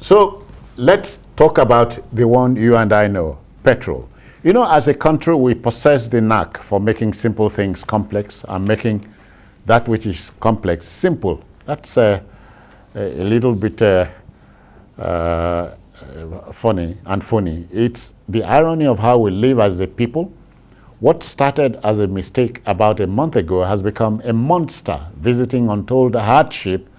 So let's talk about the one you and I know, petrol. You know, as a country, we possess the knack for making simple things complex and making that which is complex simple. That's a little bit funny. It's the irony of how we live as a people. What started as a mistake about a month ago has become a monster visiting untold hardship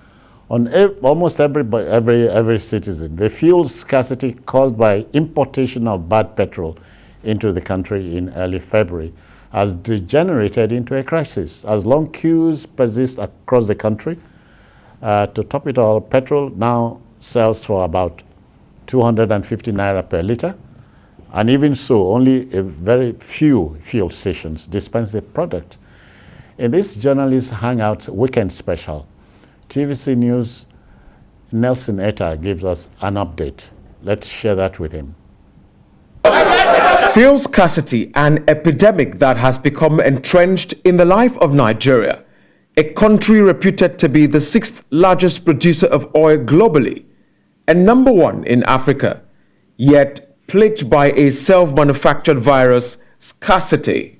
on almost every citizen. The fuel scarcity caused by importation of bad petrol into the country in early February has degenerated into a crisis. As long queues persist across the country, to top it all, petrol now sells for about 250 naira per litre, and even so, only a very few fuel stations dispense the product. In this journalist hangout weekend special, TVC News Nelson Etta gives us an update. Let's share that with him. Fuel scarcity, an epidemic that has become entrenched in the life of Nigeria, a country reputed to be the 6th largest producer of oil globally and number 1 in Africa, yet plagued by a self-manufactured virus, scarcity.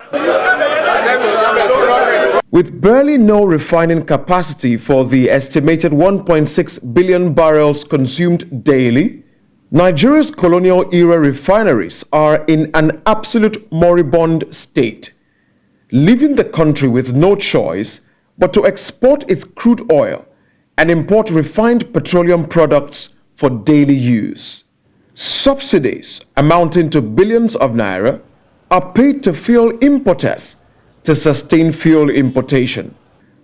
With barely no refining capacity for the estimated 1.6 billion barrels consumed daily, Nigeria's colonial-era refineries are in an absolute moribund state, leaving the country with no choice but to export its crude oil and import refined petroleum products for daily use. Subsidies amounting to billions of naira are paid to fuel importers to sustain fuel importation.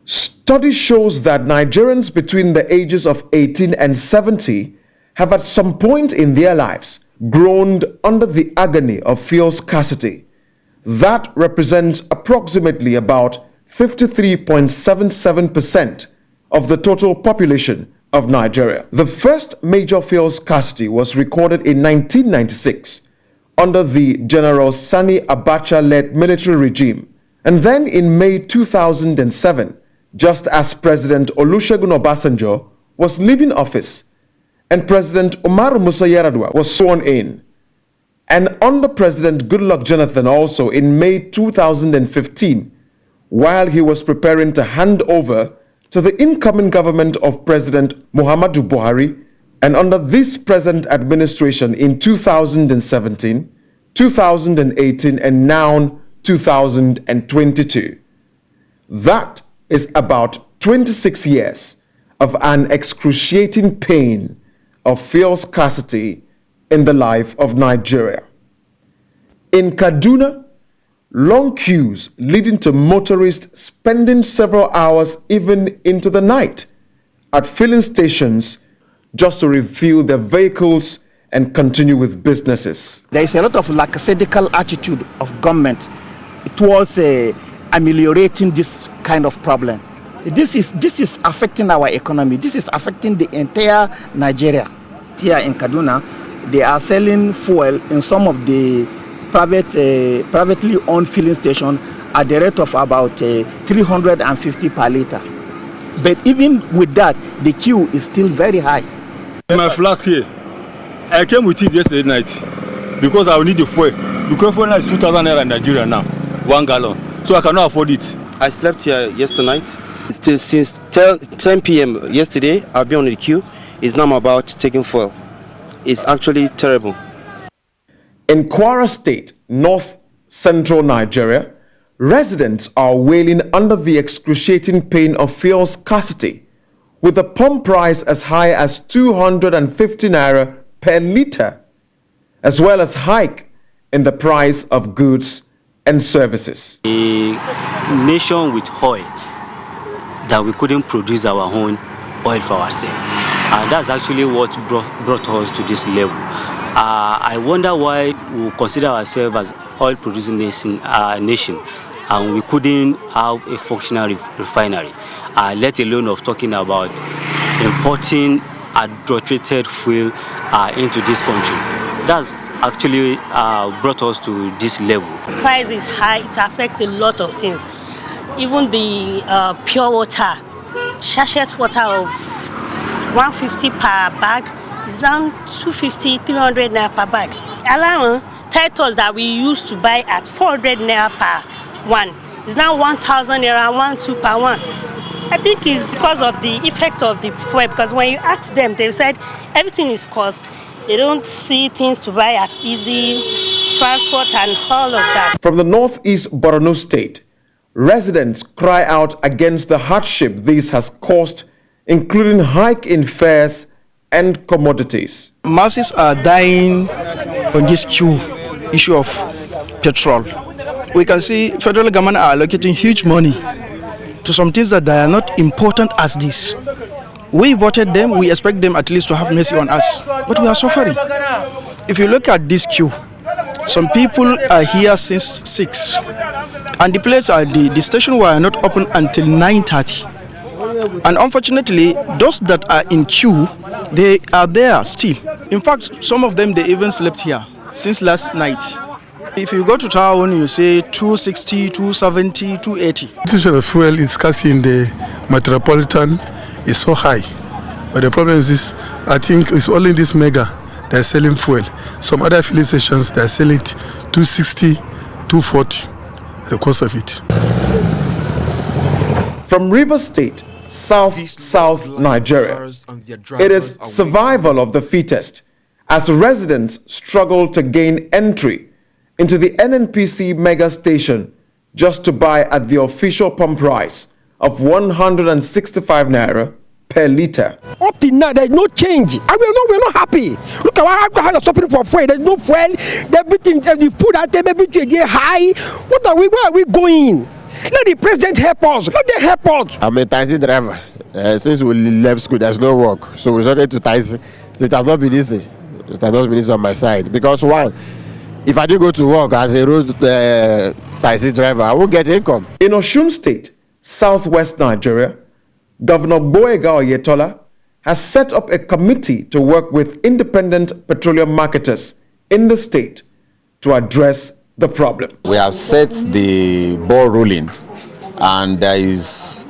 Study shows that Nigerians between the ages of 18 and 70 have at some point in their lives groaned under the agony of fuel scarcity. That represents approximately about 53.77% of the total population of Nigeria. The first major fuel scarcity was recorded in 1996 under the General Sani Abacha-led military regime, and then in May 2007, just as President Olusegun Obasanjo was leaving office and President Umaru Musa Yar'Adua was sworn in, and under President Goodluck Jonathan also in May 2015, while he was preparing to hand over to the incoming government of President Muhammadu Buhari, and under this present administration in 2017, 2018, and now 2022. That is about 26 years of an excruciating pain of fuel scarcity in the life of Nigeria. In Kaduna, long queues leading to motorists spending several hours even into the night at filling stations just to refuel their vehicles and continue with businesses. There is a lot of lackadaisical attitude of government towards ameliorating this kind of problem. This is affecting our economy. This is affecting the entire Nigeria. Here in Kaduna, they are selling fuel in some of the privately owned filling stations at the rate of about 350 per litre. But even with that, the queue is still very high. My flask here, I came with it yesterday night because I will need the fuel. The fuel now is 2,000 naira in Nigeria now, 1 gallon. So I cannot afford it. I slept here yesterday night. Since 10 p.m. yesterday, I've been on the queue. It's now about taking fuel. It's actually terrible. In Kwara State, north-central Nigeria, residents are wailing under the excruciating pain of fuel scarcity, with the pump price as high as 250 naira per litre, as well as hike in the price of goods and services. A nation with oil that we couldn't produce our own oil for ourselves. And that's actually what brought us to this level. I wonder why we consider ourselves as oil-producing nation and we couldn't have a functional refinery, let alone of talking about importing adulterated fuel into this country. That's actually brought us to this level. The price is high. It affects a lot of things. Even the pure water, sachet water of 150 per bag It's now 250, 300 naira per bag. Alarm titles that we used to buy at 400 naira per one is now 1,000 naira, 1,200 per one. I think it's because of the effect of the fuel, because when you ask them, they said everything is cost. They don't see things to buy at easy transport and all of that. From the northeast Borno state, residents cry out against the hardship this has caused, including hike in fares and commodities. Masses are dying on this issue of petrol. We can see federal government are allocating huge money to some things that they are not important as this. We voted them, we expect them at least to have mercy on us, but we are suffering. If you look at this queue, some people are here since 6, and the station were not open until 9:30. And unfortunately, those that are in queue, they are there still. In fact, some of them, they even slept here since last night. If you go to town, you say 260, 270, 280. The fuel is scarcity in the metropolitan is so high. But the problem is this, I think it's only this mega they're selling fuel. Some other filling stations, they're selling it 260, 240, the cost of it. From Rivers State, South Nigeria, it is survival of the fittest as residents struggle to gain entry into the NNPC mega station just to buy at the official pump price of 165 naira per litre. Up till now, there's no change. And we're not happy. Look at how you're shopping for fuel. There's no fuel. Everything, the food out there, everything get high. Where are we going? Let the president help us. Let them help us. I'm a taxi driver. Since we left school, there's no work. So we resorted to taxi. So it has not been easy. It has not been easy on my side. Because one, if I do go to work as a road taxi driver, I won't get income. In Osun State, southwest Nigeria, Governor Kolade-Otitoju has set up a committee to work with independent petroleum marketers in the state to address the problem. We have set the ball rolling, and there is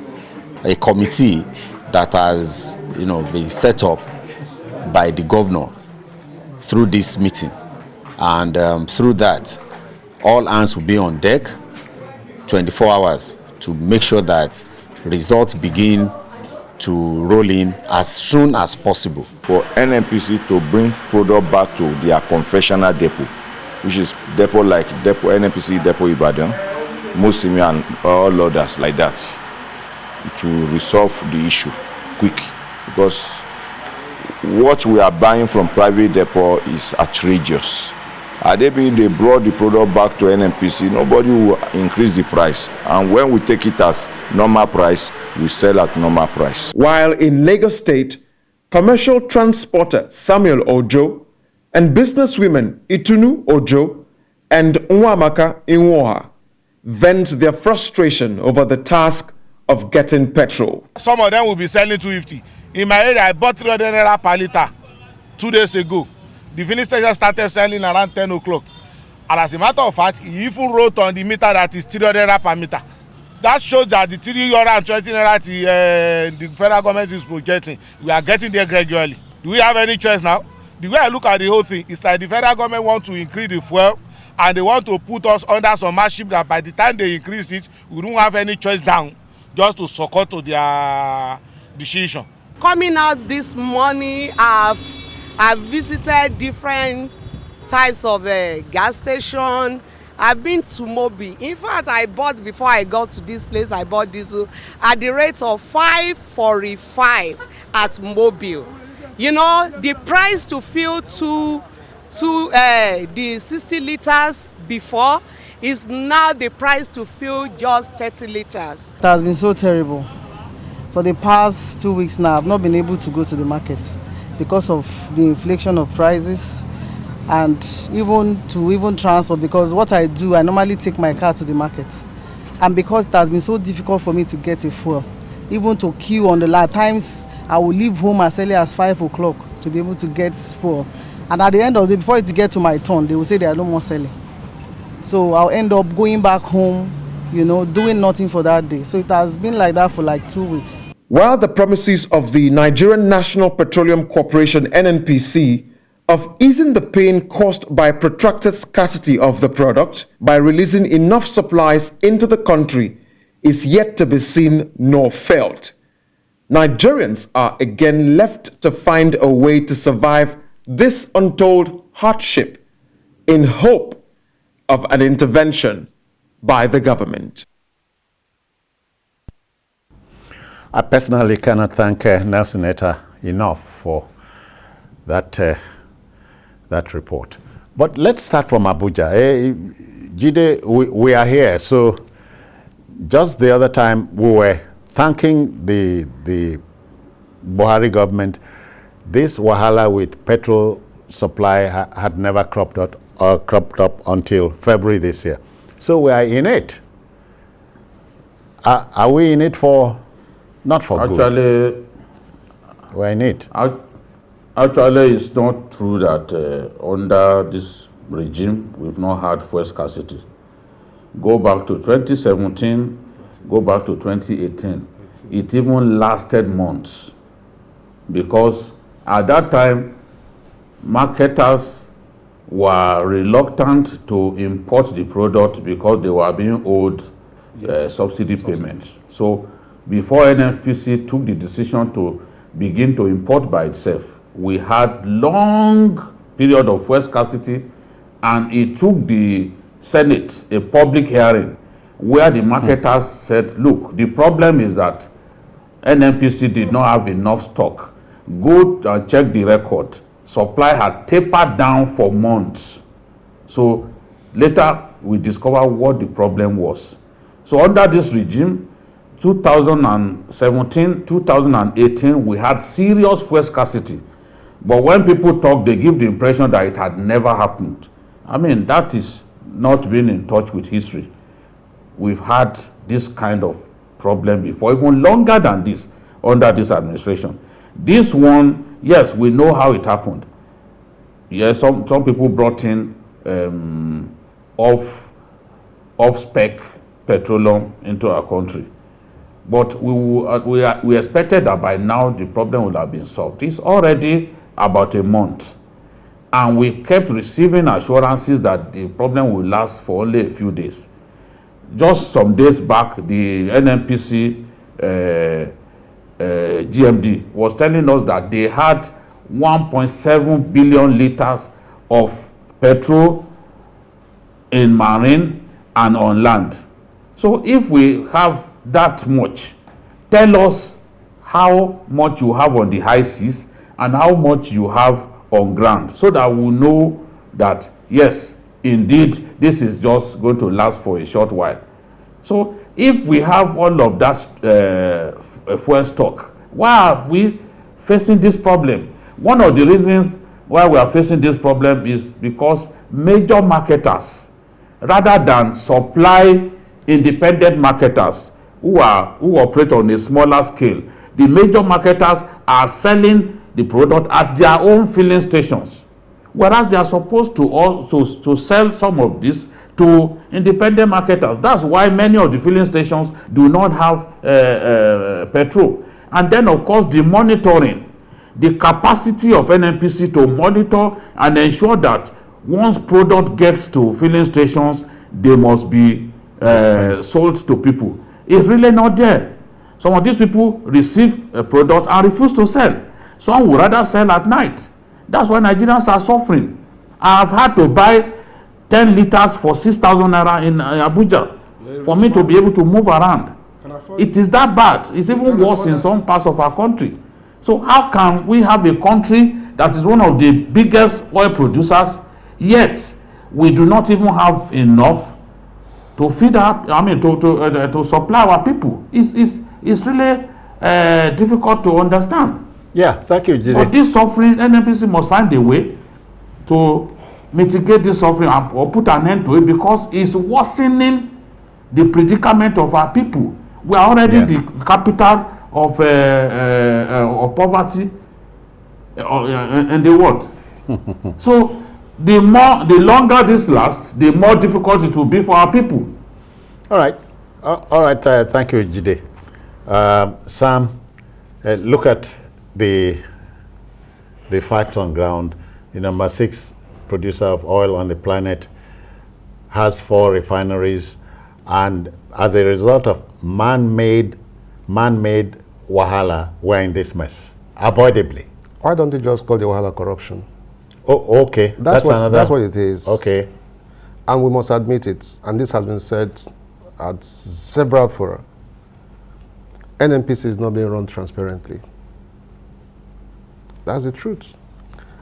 a committee that has, been set up by the governor through this meeting, and through that, all hands will be on deck 24 hours to make sure that results begin to roll in as soon as possible. For NNPC to bring product back to their conventional depot, which is depot like NNPC depot Ibadan, Musimi and all others like that, to resolve the issue quick, because what we are buying from private depot is outrageous. They brought the product back to NNPC, nobody will increase the price. And when we take it as normal price, we sell at normal price. While in Lagos State, commercial transporter Samuel Ojo and businesswomen Itunu Ojo and Nwamaka Inwoha vent their frustration over the task of getting petrol. Some of them will be selling 250. In my area, I bought 300 naira per litre 2 days ago. The filling station started selling around 10 o'clock. And as a matter of fact, he even wrote on the meter that is 300 naira per meter. That shows that the 320 naira the federal government is projecting, we are getting there gradually. Do we have any choice now? The way I look at the whole thing, it's like the federal government want to increase the fuel, and they want to put us under some hardship that by the time they increase it, we don't have any choice down, just to succumb to their decision. Coming out this morning, I've visited different types of gas station. I've been to Mobi. In fact, I bought, before I got to this place, I bought diesel at the rate of 5.45 at Mobil. The price to fill the 60 liters before is now the price to fill just 30 liters. It has been so terrible. For the past 2 weeks now, I've not been able to go to the market because of the inflation of prices, and even transport, because what I do, I normally take my car to the market, and because it has been so difficult for me to get a fuel, even to queue on the line. At times I will leave home as early as 5 o'clock to be able to get fuel, and at the end of the day, before it get to my turn, they will say they are no more selling. So I'll end up going back home, doing nothing for that day. So it has been like that for like 2 weeks. while the promises of the Nigerian National Petroleum Corporation (NNPC) of easing the pain caused by protracted scarcity of the product by releasing enough supplies into the country is yet to be seen nor felt. Nigerians are again left to find a way to survive this untold hardship in hope of an intervention by the government. I personally cannot thank Nelson Etta enough for that report. But let's start from Abuja. Jide, we are here. So just the other time we were thanking the Buhari government. This wahala with petrol supply had never cropped up until February this year. So we are in it. Are we in it for, not for good? Actually, we're in it. Actually, it's not true that under this regime, we've not had fuel scarcity. Go back to 2017, go back to 2018. It even lasted months because at that time, marketers were reluctant to import the product because they were being owed subsidy payments. So before NNPC took the decision to begin to import by itself, we had long period of fuel scarcity, and it took the Senate a public hearing where the marketers said, look, the problem is that NNPC did not have enough stock. Go and check the record. Supply had tapered down for months. So later we discovered what the problem was. So under this regime, 2017, 2018, we had serious fuel scarcity. But when people talk, they give the impression that it had never happened. I mean, that is not being in touch with history. We've had this kind of problem before, even longer than this, under this administration. This one, yes, we know how it happened. Yes, some people brought in off-spec petroleum into our country. But we expected that by now the problem would have been solved. It's already about a month. And we kept receiving assurances that the problem will last for only a few days. Just some days back, the NNPC GMD was telling us that they had 1.7 billion liters of petrol in marine and on land. So if we have that much, tell us how much you have on the high seas and how much you have on ground, so that we know that, yes, indeed, this is just going to last for a short while. So if we have all of that fuel stock, why are we facing this problem? One of the reasons why we are facing this problem is because major marketers, rather than supply independent marketers who operate on a smaller scale, the major marketers are selling the product at their own filling stations, whereas they are supposed to also sell some of this to independent marketers. That's why many of the filling stations do not have petrol. And then, of course, the monitoring, the capacity of NNPC to monitor and ensure that once product gets to filling stations, they must be sold to people. It's really not there. Some of these people receive a product and refuse to sell. Some would rather sell at night. That's why Nigerians are suffering. I've had to buy 10 liters for 6,000 naira in Abuja for me to be able to move around. It is that bad. It's even worse in some parts of our country. So how can we have a country that is one of the biggest oil producers, yet we do not even have enough to feed our, to supply our people? It's really difficult to understand. Yeah, thank you, Jide. But this suffering, NNPC must find a way to mitigate this suffering or put an end to it, because it's worsening the predicament of our people. We are already the capital of poverty in the world. So the longer this lasts, the more difficult it will be for our people. All right. Thank you, Jide. Sam, Look at the facts on ground. The number 6 producer of oil on the planet has 4 refineries, and as a result of man-made wahala, we're in this mess, avoidably. Why don't they just call the wahala corruption? Oh, okay. That's what it is. Okay. And we must admit it, and this has been said at several fora. NNPC is not being run transparently. That's the truth.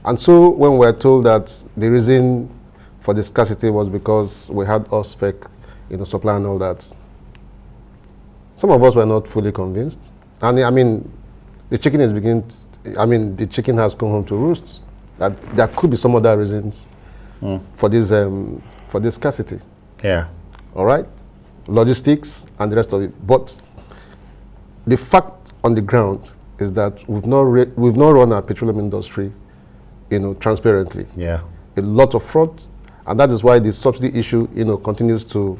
And so when we're told that the reason for the scarcity was because we had off-spec, supply and all that, some of us were not fully convinced. And I mean, the chicken has come home to roost. That there could be some other reasons for this scarcity. Yeah. All right? Logistics and the rest of it. But the fact on the ground is that we've not run our petroleum industry, transparently. Yeah. A lot of fraud, and that is why the subsidy issue, continues to,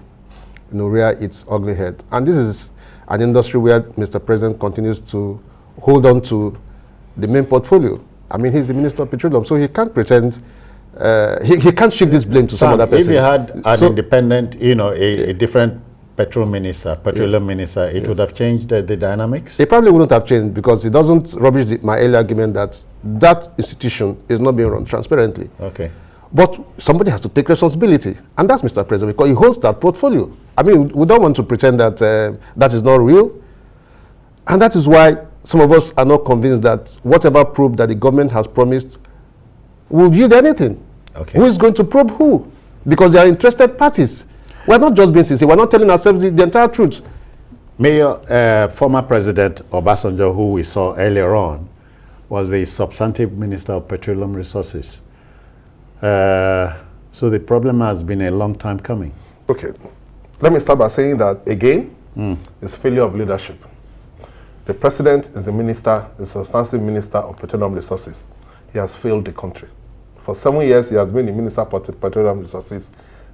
rear its ugly head. And this is an industry where Mr. President continues to hold on to the main portfolio. I mean, he's the Minister of Petroleum, so he can't pretend, he can't shift this blame to some other person. If you had an independent, a different petroleum minister, it would have changed the dynamics? It probably wouldn't have changed, because it doesn't rubbish my earlier argument that institution is not being run transparently. Okay. But somebody has to take responsibility, and that's Mr. President, because he holds that portfolio. I mean, we don't want to pretend that that is not real, and that is why some of us are not convinced that whatever probe that the government has promised will yield anything. Okay. Who is going to probe who? Because they are interested parties. We're not just being sincere. We're not telling ourselves the entire truth. Mayor, former President Obasanjo, who we saw earlier on, was the substantive Minister of Petroleum Resources. So the problem has been a long time coming. Okay. Let me start by saying that, again, it's failure of leadership. The President is the minister, the substantive Minister of Petroleum Resources. He has failed the country. For 7 years, he has been the Minister of Petroleum Resources,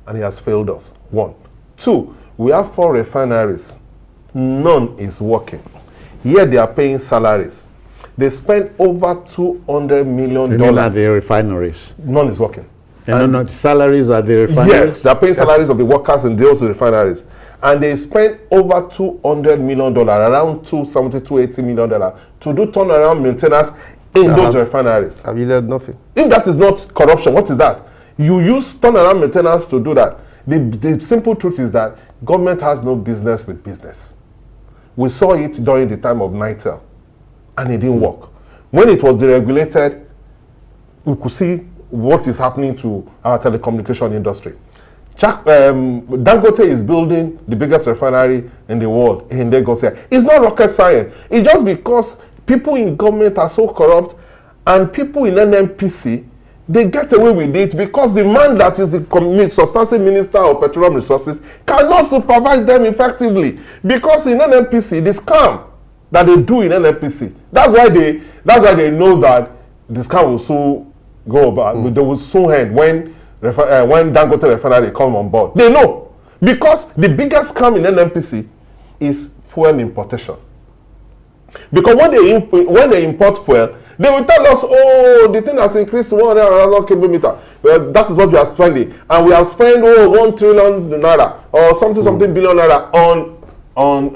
and he has failed us. 1. 2, we have 4 refineries. None is working. Yet they are paying salaries. They spend over $200 million. You mean at the refineries? None is working. No, salaries at the refineries? Yes, they are paying salaries of the workers in those refineries. And they spend over $200 million, around $270, $280 million, to do turnaround maintenance in those refineries. Have you learned nothing? If that is not corruption, what is that? You use turnaround maintenance to do that. The simple truth is that government has no business with business. We saw it during the time of NITEL, and it didn't work. When it was deregulated, we could see what is happening to our telecommunication industry. Dangote is building the biggest refinery in the world in Lagos. It's not rocket science. It's just because people in government are so corrupt, and people in NNPC, they get away with it because the man that is the substantive Minister of Petroleum Resources cannot supervise them effectively. Because in NNPC, the scam that they do in NNPC, that's why they know that the scam will soon go over. They will soon end when Dangote refinery come on board. They know, because the biggest scam in NNPC is fuel importation. Because when they import fuel, they will tell us, oh, the thing has increased to 100 kilometer. Well, that is what we are spending, and we have spent 1 trillion naira or something billion naira on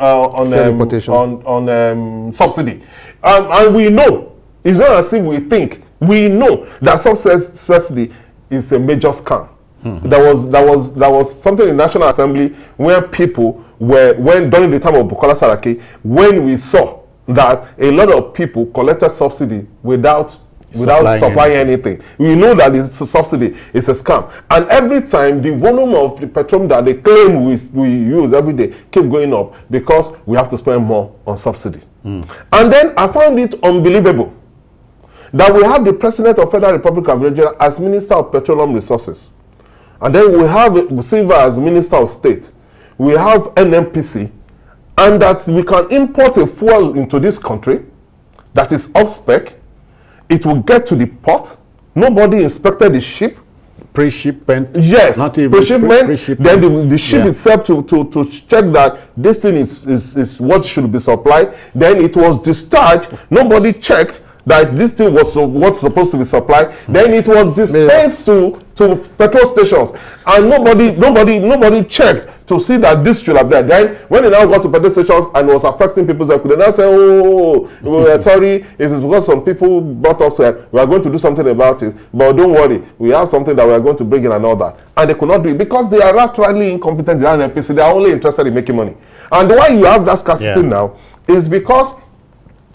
subsidy, and we know it's not as if we think. We know that subsidy is a major scam. There was something in the National Assembly where people were, during the time of Bukola Saraki, when we saw that a lot of people collected subsidy without supplying anything. We know that the subsidy is a scam. And every time the volume of the petroleum that they claim we use every day keep going up because we have to spend more on subsidy. And then I found it unbelievable that we have the President of Federal Republic of Nigeria as Minister of Petroleum Resources. And then we have Silva as Minister of State. We have NNPC. And that we can import a fuel into this country that is off-spec. It will get to the port. Nobody inspected the ship. pre-shipment? Yes, not even pre-shipment. Then the ship Yeah. itself to check that this thing is what should be supplied. Then it was discharged. Nobody checked that this thing was what's supposed to be supplied. Then it was dispensed to petrol stations, and nobody checked to see that this should have been. Then when it now got to petrol stations and was affecting people's lives, they now say, "Oh, we're sorry. It is because some people brought up that we are going to do something about it. But don't worry, we have something that we are going to bring in and all that." And they could not do it because they are actually incompetent. The NNPC, they are only interested in making money. And why you have that scarcity now is because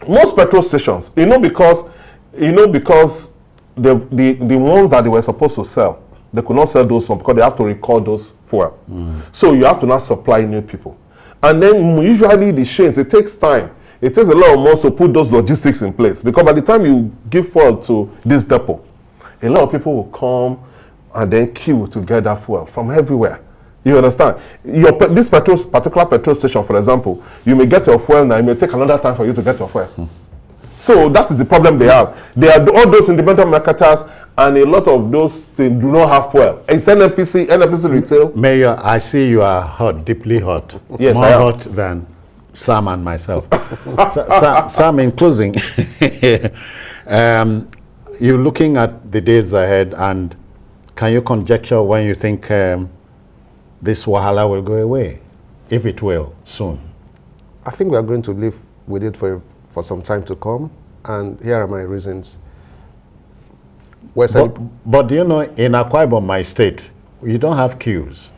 most petrol stations, because the ones that they were supposed to sell, they could not sell those ones because they have to record those fuel. So you have to now supply new people. And then usually the chains, it takes time. It takes a lot of months to put those logistics in place, because by the time you give fuel to this depot, a lot of people will come and then queue to get that fuel from everywhere. You understand? This particular petrol station, for example, you may get your fuel now, it may take another time for you to get your fuel. So that is the problem they have. They are all those independent marketers, and a lot of those things do not have fuel. It's NNPC retail. Mayor, I see you are hot, deeply hot. Yes, more I am. hot than Sam and myself. Sam in closing, you're looking at the days ahead, and can you conjecture when you think this wahala will go away, if it will, soon? I think we are going to live with it for some time to come, and here are my reasons. But do you know, in Akwa Ibom, my state, you don't have queues.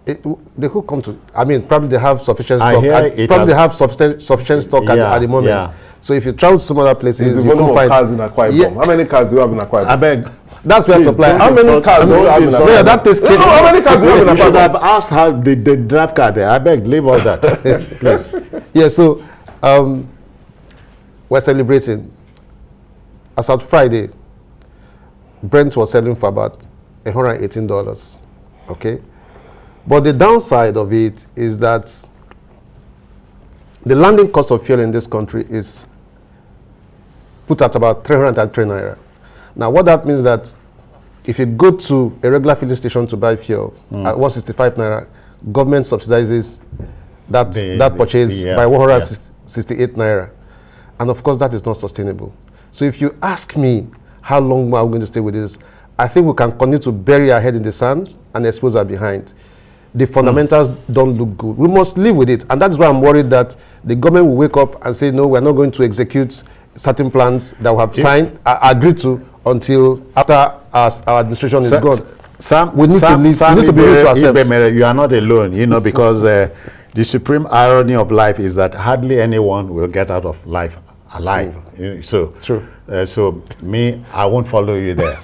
They could come to, I mean, probably they have sufficient I stock. hear And it probably has- have sufficient stock at the moment. yeah. So if you travel to some other places, Is the you volume can of find cars in Akwa Ibom? How many cars do you have in Akwa Ibom? I beg. That's where Please, supply. don't How many insult- cars do you don't have in insult- Akwa Ibom? that takes care. How many cars do you have in You should Akwa have Ibom? asked how the drive car there. I beg, leave all that, please. Yeah, so we're celebrating. As of Friday, Brent was selling for about $118. Okay? But the downside of it is that the landing cost of fuel in this country is put at about 303 naira. Now, what that means is that if you go to a regular filling station to buy fuel at 165 naira, government subsidizes that purchase by 168 naira. And of course, that is not sustainable. So if you ask me how long more are we going to stay with this, I think we can continue to bury our head in the sand and expose our behind. The fundamentals don't look good. We must live with it. And that's why I'm worried that the government will wake up and say, no, we're not going to execute certain plans that we have signed, agreed to, until after our administration is gone. Sam, we need to live, we need to be real to ourselves. Ibemere, you are not alone, because the supreme irony of life is that hardly anyone will get out of life alive. So, True. So me, I won't follow you there.